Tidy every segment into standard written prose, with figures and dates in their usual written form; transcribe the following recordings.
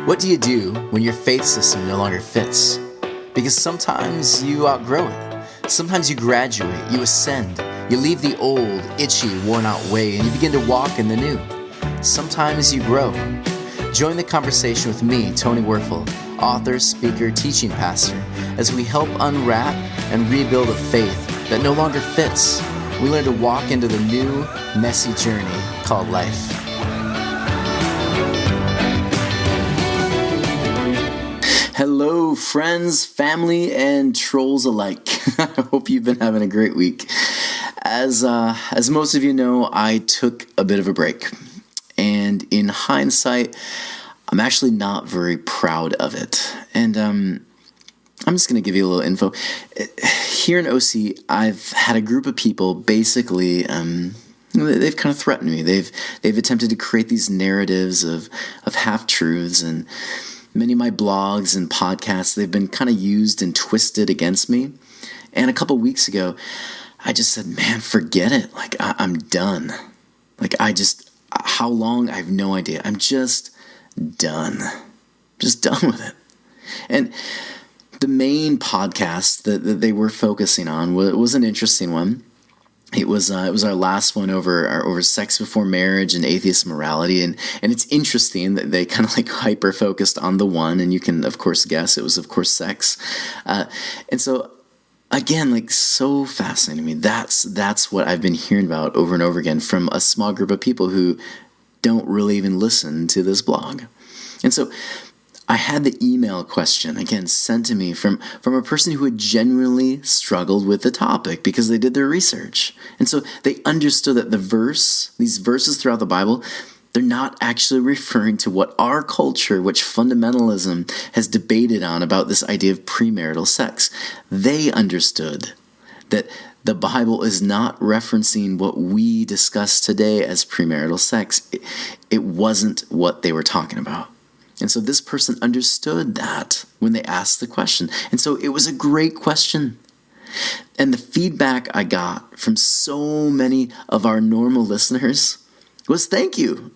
What do you do when your faith system no longer fits? Because sometimes you outgrow it. Sometimes you graduate, you ascend, you leave the old, itchy, worn-out way, and you begin to walk in the new. Sometimes you grow. Join the conversation with me, Tony Werfel, author, speaker, teaching pastor, as we help unwrap and rebuild a faith that no longer fits. We learn to walk into the new, messy journey called life. Hello, friends, family, and trolls alike. I hope you've been having a great week. As most of you know, I took a bit of a break. And in hindsight, I'm actually not very proud of it. And I'm just going to give you a little info. Here in OC, I've had a group of people basically, they've kind of threatened me. They've attempted to create these narratives of half-truths, and many of my blogs and podcasts, they've been kind of used and twisted against me. And a couple weeks ago, I just said, man, forget it. Like, I'm done. How long? I have no idea. I'm just done. Just done with it. And the main podcast that they were focusing on was an interesting one. It was our last one over sex before marriage and atheist morality, and it's interesting that they kind of like hyper focused on the one, and you can of course guess it was of course sex, and so again, like, so fascinating to me. That's what I've been hearing about over and over again from a small group of people who don't really even listen to this blog, and so I had the email question, again, sent to me from a person who had genuinely struggled with the topic because they did their research. And so they understood that these verses throughout the Bible, they're not actually referring to what our culture, which fundamentalism has debated on about this idea of premarital sex. They understood that the Bible is not referencing what we discuss today as premarital sex. It wasn't what they were talking about. And so this person understood that when they asked the question. And so it was a great question. And the feedback I got from so many of our normal listeners was thank you.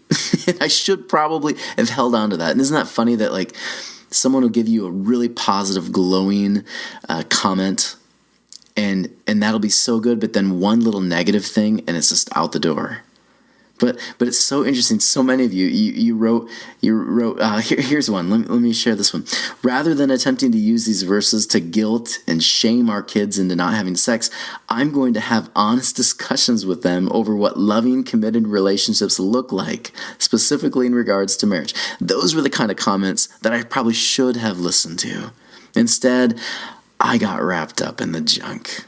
And I should probably have held on to that. And isn't that funny that like someone will give you a really positive, glowing comment and that'll be so good, but then one little negative thing and it's just out the door. But it's so interesting. So many of you wrote. Here's one. Let me share this one. Rather than attempting to use these verses to guilt and shame our kids into not having sex, I'm going to have honest discussions with them over what loving, committed relationships look like, specifically in regards to marriage. Those were the kind of comments that I probably should have listened to. Instead, I got wrapped up in the junk.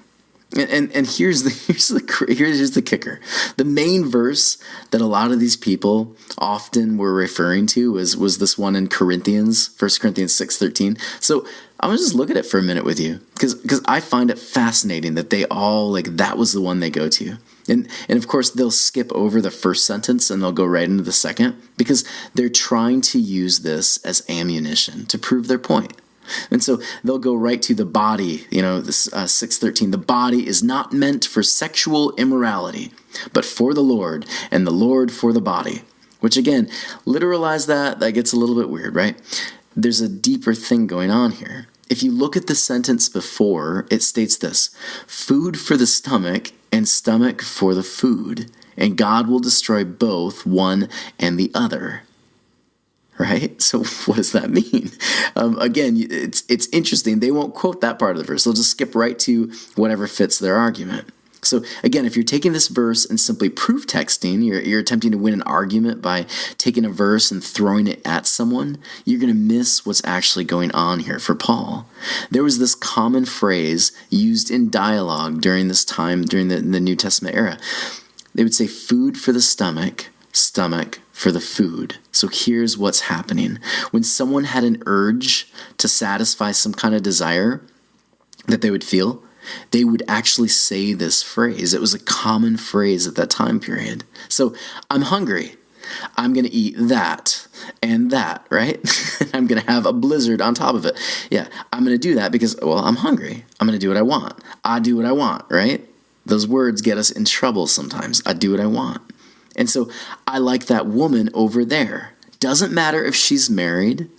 And here's the kicker. The main verse that a lot of these people often were referring to was this one in Corinthians, 1 Corinthians 6:13. So I'm going to just look at it for a minute with you because I find it fascinating that they all, like, that was the one they go to. And of course, they'll skip over the first sentence and they'll go right into the second because they're trying to use this as ammunition to prove their point. And so they'll go right to the body, this 6:13. The body is not meant for sexual immorality, but for the Lord, and the Lord for the body. Which again, literalize that gets a little bit weird, right? There's a deeper thing going on here. If you look at the sentence before, it states this: food for the stomach and stomach for the food, and God will destroy both one and the other. Right? So what does that mean? Again, it's interesting. They won't quote that part of the verse. They'll just skip right to whatever fits their argument. So again, if you're taking this verse and simply proof texting, you're attempting to win an argument by taking a verse and throwing it at someone, you're going to miss what's actually going on here for Paul. There was this common phrase used in dialogue during this time, during the New Testament era. They would say food for the stomach, stomach for the food. So here's what's happening. When someone had an urge to satisfy some kind of desire that they would feel, they would actually say this phrase. It was a common phrase at that time period. So I'm hungry. I'm going to eat that and that, right? I'm going to have a blizzard on top of it. Yeah, I'm going to do that because, well, I'm hungry. I'm going to do what I want. I do what I want, right? Those words get us in trouble sometimes. I do what I want. And so I like that woman over there. Doesn't matter if she's married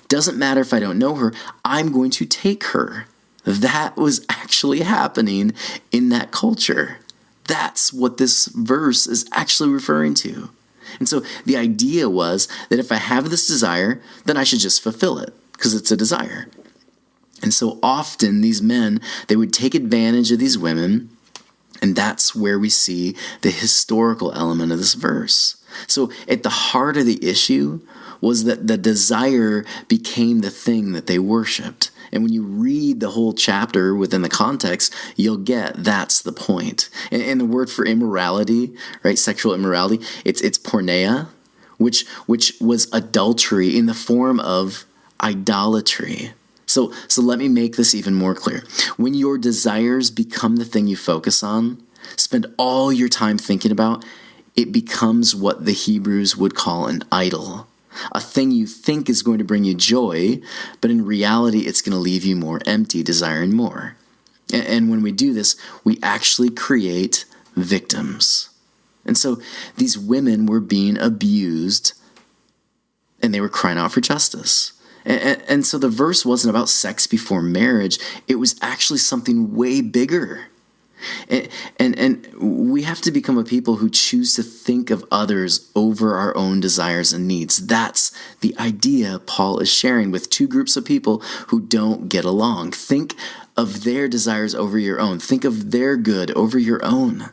Doesn't matter if I don't know her, I'm going to take her. That was actually happening in that culture. That's what this verse is actually referring to. And so the idea was that if I have this desire, then I should just fulfill it because it's a desire. And so often these men, they would take advantage of these women, and that's where we see the historical element of this verse. So at the heart of the issue was that the desire became the thing that they worshiped. And when you read the whole chapter within the context, you'll get that's the point. And the word for immorality, right, sexual immorality, it's porneia, which was adultery in the form of idolatry. So let me make this even more clear. When your desires become the thing you focus on, spend all your time thinking about, it becomes what the Hebrews would call an idol. A thing you think is going to bring you joy, but in reality it's going to leave you more empty, desiring more. And when we do this, we actually create victims. And so these women were being abused, and they were crying out for justice. And so the verse wasn't about sex before marriage. It was actually something way bigger. And we have to become a people who choose to think of others over our own desires and needs. That's the idea Paul is sharing with two groups of people who don't get along. Think of their desires over your own. Think of their good over your own.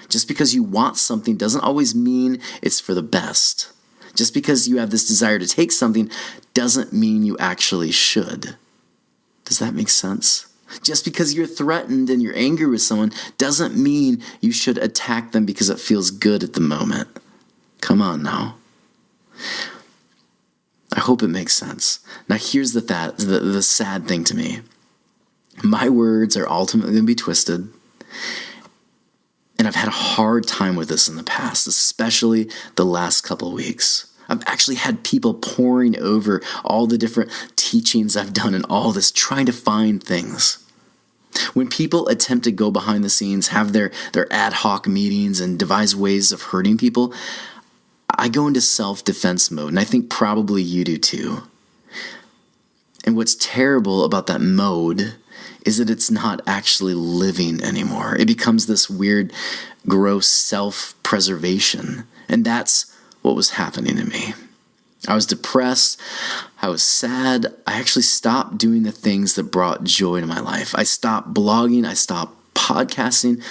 Just because you want something doesn't always mean it's for the best. Just because you have this desire to take something doesn't mean you actually should. Does that make sense? Just because you're threatened and you're angry with someone doesn't mean you should attack them because it feels good at the moment. Come on now. I hope it makes sense. Now here's the sad thing to me. My words are ultimately going to be twisted. And I've had a hard time with this in the past, especially the last couple of weeks. I've actually had people poring over all the different teachings I've done and all this, trying to find things. When people attempt to go behind the scenes, have their ad hoc meetings and devise ways of hurting people, I go into self-defense mode, and I think probably you do too. And what's terrible about that mode is that it's not actually living anymore. It becomes this weird, gross self-preservation. And that's what was happening to me. I was depressed. I was sad. I actually stopped doing the things that brought joy to my life. I stopped blogging. I stopped podcasting.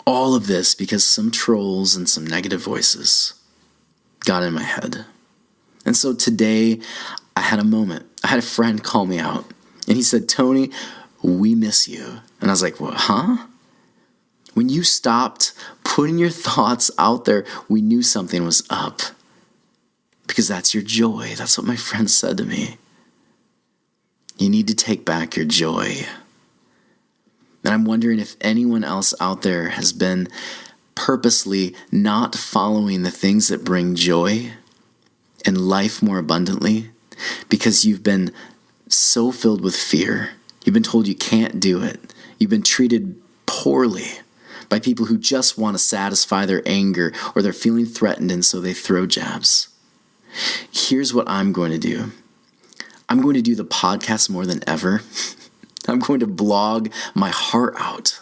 All of this because some trolls and some negative voices got in my head. And so today I had a moment. I had a friend call me out. And he said, "Tony, we miss you." And I was like, "What, huh?" When you stopped putting your thoughts out there, we knew something was up. Because that's your joy. That's what my friend said to me. You need to take back your joy. And I'm wondering if anyone else out there has been purposely not following the things that bring joy and life more abundantly because you've been so filled with fear. You've been told you can't do it. You've been treated poorly by people who just want to satisfy their anger or they're feeling threatened and so they throw jabs. Here's what I'm going to do. I'm going to do the podcast more than ever. I'm going to blog my heart out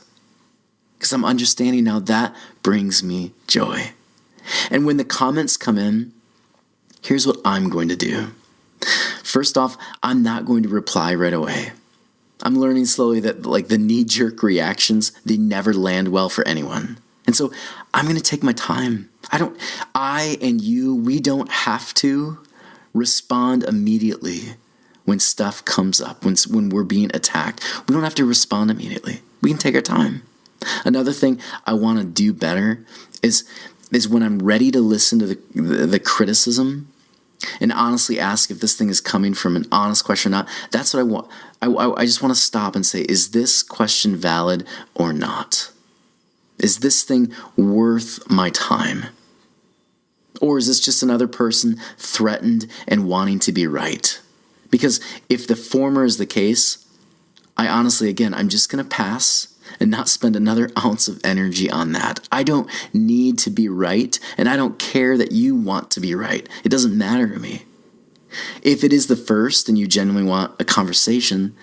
because I'm understanding now that brings me joy. And when the comments come in, here's what I'm going to do. First off, I'm not going to reply right away. I'm learning slowly that the knee-jerk reactions, they never land well for anyone. And so I'm going to take my time. I and you, we don't have to respond immediately when stuff comes up, when we're being attacked. We don't have to respond immediately. We can take our time. Another thing I want to do better is when I'm ready to listen to the criticism and honestly ask if this thing is coming from an honest question or not. That's what I want. I just want to stop and say, is this question valid or not? Is this thing worth my time? Or is this just another person threatened and wanting to be right? Because if the former is the case, I honestly, again, I'm just going to pass and not spend another ounce of energy on that. I don't need to be right, and I don't care that you want to be right. It doesn't matter to me. If it is the first and you genuinely want a conversation,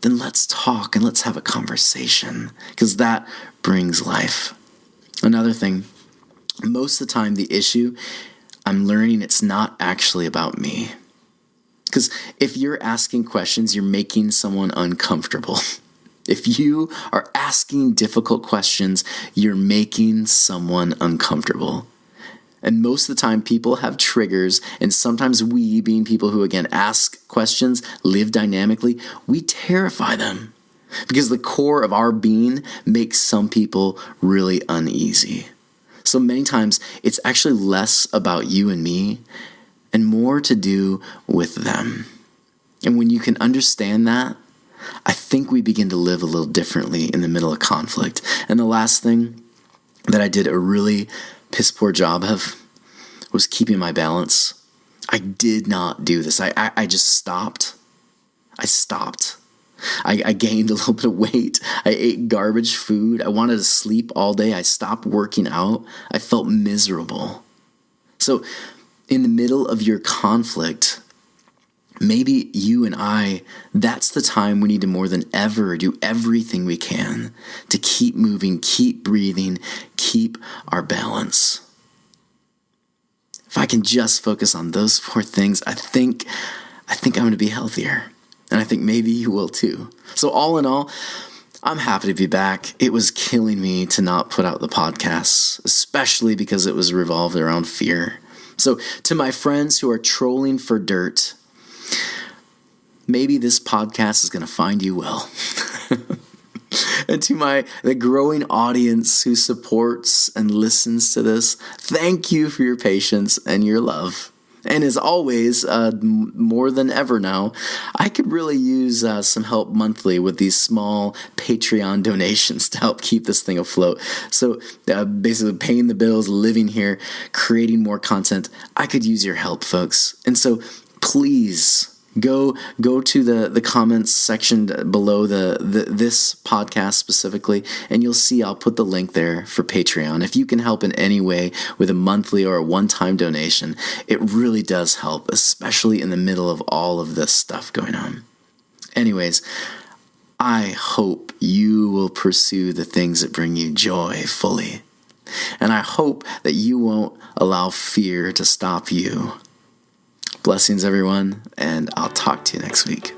then let's talk and let's have a conversation, because that brings life. Another thing, most of the time the issue, I'm learning it's not actually about me. Because if you're asking questions, you're making someone uncomfortable. If you are asking difficult questions, you're making someone uncomfortable. And most of the time, people have triggers, and sometimes we, being people who, again, ask questions, live dynamically, we terrify them. Because the core of our being makes some people really uneasy. So many times, it's actually less about you and me, and more to do with them. And when you can understand that, I think we begin to live a little differently in the middle of conflict. And the last thing that I did a really piss poor job of was keeping my balance. I did not do this. I just stopped. I stopped. I gained a little bit of weight. I ate garbage food. I wanted to sleep all day. I stopped working out. I felt miserable. So in the middle of your conflict, maybe you and I, that's the time we need to more than ever do everything we can to keep moving, keep breathing, keep our balance. If I can just focus on those 4 things, I think I'm going to be healthier. And I think maybe you will too. So all in all, I'm happy to be back. It was killing me to not put out the podcasts, especially because it was revolved around fear. So to my friends who are trolling for dirt, maybe this podcast is going to find you well. And to the growing audience who supports and listens to this, thank you for your patience and your love. And as always, more than ever now, I could really use some help monthly with these small Patreon donations to help keep this thing afloat. So basically paying the bills, living here, creating more content. I could use your help, folks. And so please go to the comments section below this podcast specifically, and you'll see I'll put the link there for Patreon. If you can help in any way with a monthly or a one-time donation, it really does help, especially in the middle of all of this stuff going on. Anyways, I hope you will pursue the things that bring you joy fully. And I hope that you won't allow fear to stop you. Blessings, everyone, and I'll talk to you next week.